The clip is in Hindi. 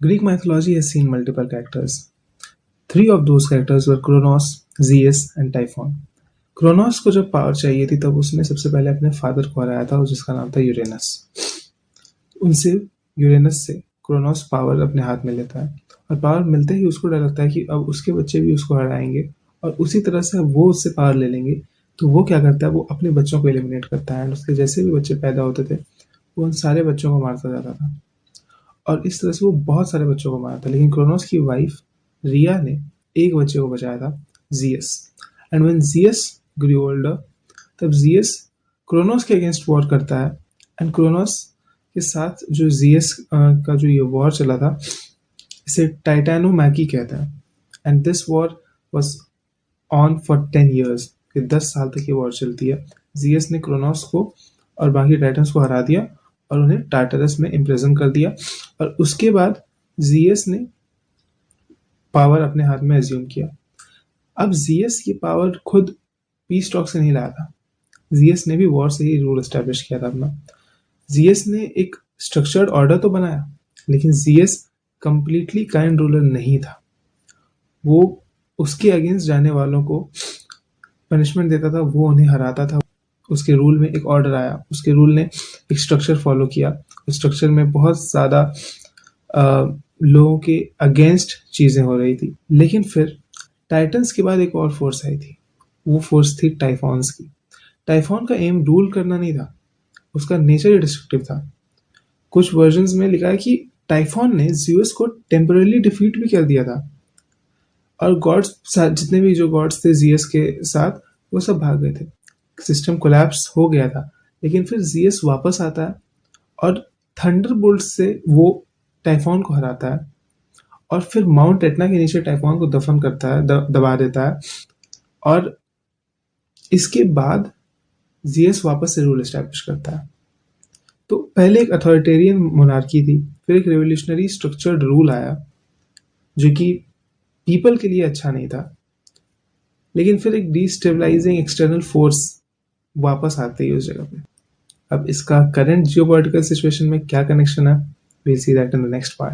Greek mythology has seen multiple characters. Three of those characters were Kronos, Zeus and Typhon. Kronos को जब पावर चाहिए थी तब उसने सबसे पहले अपने फादर को हराया था जिसका नाम था यूरेनस। उनसे यूरेनस से क्रोनोस पावर अपने हाथ में लेता है और पावर मिलते ही उसको डर लगता है कि अब उसके बच्चे भी उसको हराएंगे और उसी तरह से वो उससे पावर ले लेंगे। तो वो क्या करता है, वो अपने बच्चों को एलिमिनेट करता है। उसके जैसे भी बच्चे पैदा होते थे वो उन सारे बच्चों को मारता जाता था और इस तरह से वो बहुत सारे बच्चों को मारा था। लेकिन क्रोनोस की वाइफ रिया ने एक बच्चे को बचाया था, Zeus. And when Zeus grew older, तब जियस क्रोनोस के अगेंस्ट वॉर करता है। एंड क्रोनोस के साथ जो जियस का जो ये वॉर चला था इसे टाइटैनोमैकी कहते हैं। And this war was on for 10 years। 10 साल तक ये वॉर चलती है। जियस ने क्रोनोस को और बाकी टाइटन्स को हरा दिया और उन्हें टार्टरस में इम्प्रिजन कर दिया और उसके बाद जियस ने पावर अपने हाथ में एज्यूम किया। अब जियस ये पावर खुद पीस टॉक से नहीं लाया था, जियस ने भी वॉर से ही रूल एस्टेब्लिश किया था अपना। जियस ने एक स्ट्रक्चर्ड ऑर्डर तो बनाया लेकिन जियस कंप्लीटली काइंड रूलर नहीं था। वो उसके अगेंस्ट जाने वालों को पनिशमेंट देता था, वो उन्हें हराता था। उसके रूल में एक ऑर्डर आया, उसके रूल ने एक स्ट्रक्चर फॉलो किया। उस स्ट्रक्चर में बहुत ज़्यादा लोगों के अगेंस्ट चीज़ें हो रही थी। लेकिन फिर टाइटन्स के बाद एक और फोर्स आई थी, वो फोर्स थी टाइफॉन्स की। टाइफॉन का एम रूल करना नहीं था, उसका नेचर ही डिस्ट्रक्टिव था। कुछ वर्जन्स में लिखा है कि टाइफॉन ने ज़्यूस को टेम्पररी डिफीट भी कर दिया था और गॉड्स जितने भी जो गॉड्स थे ज़ियस के साथ वो सब भाग गए थे। सिस्टम कोलैप्स हो गया था। लेकिन फिर ज़ियस वापस आता है और थंडरबोल्ट से वो टाइफॉन को हराता है और फिर माउंट एटना के नीचे टाइफॉन को दफन करता है, दबा देता है। और इसके बाद ज़ियस वापस से रूल एस्टैब्लिश करता है। तो पहले एक अथॉरिटेरियन मोनार्की थी, फिर एक रेवोल्यूशनरी स्ट्रक्चर्ड रूल आया जो कि पीपल के लिए अच्छा नहीं था। लेकिन फिर एक डिस्टेबलाइजिंग एक्सटर्नल फोर्स वापस आते ही उस जगह पे। अब इसका करंट जियोपॉलिटिकल सिचुएशन में क्या कनेक्शन है, we'll see that in the next part.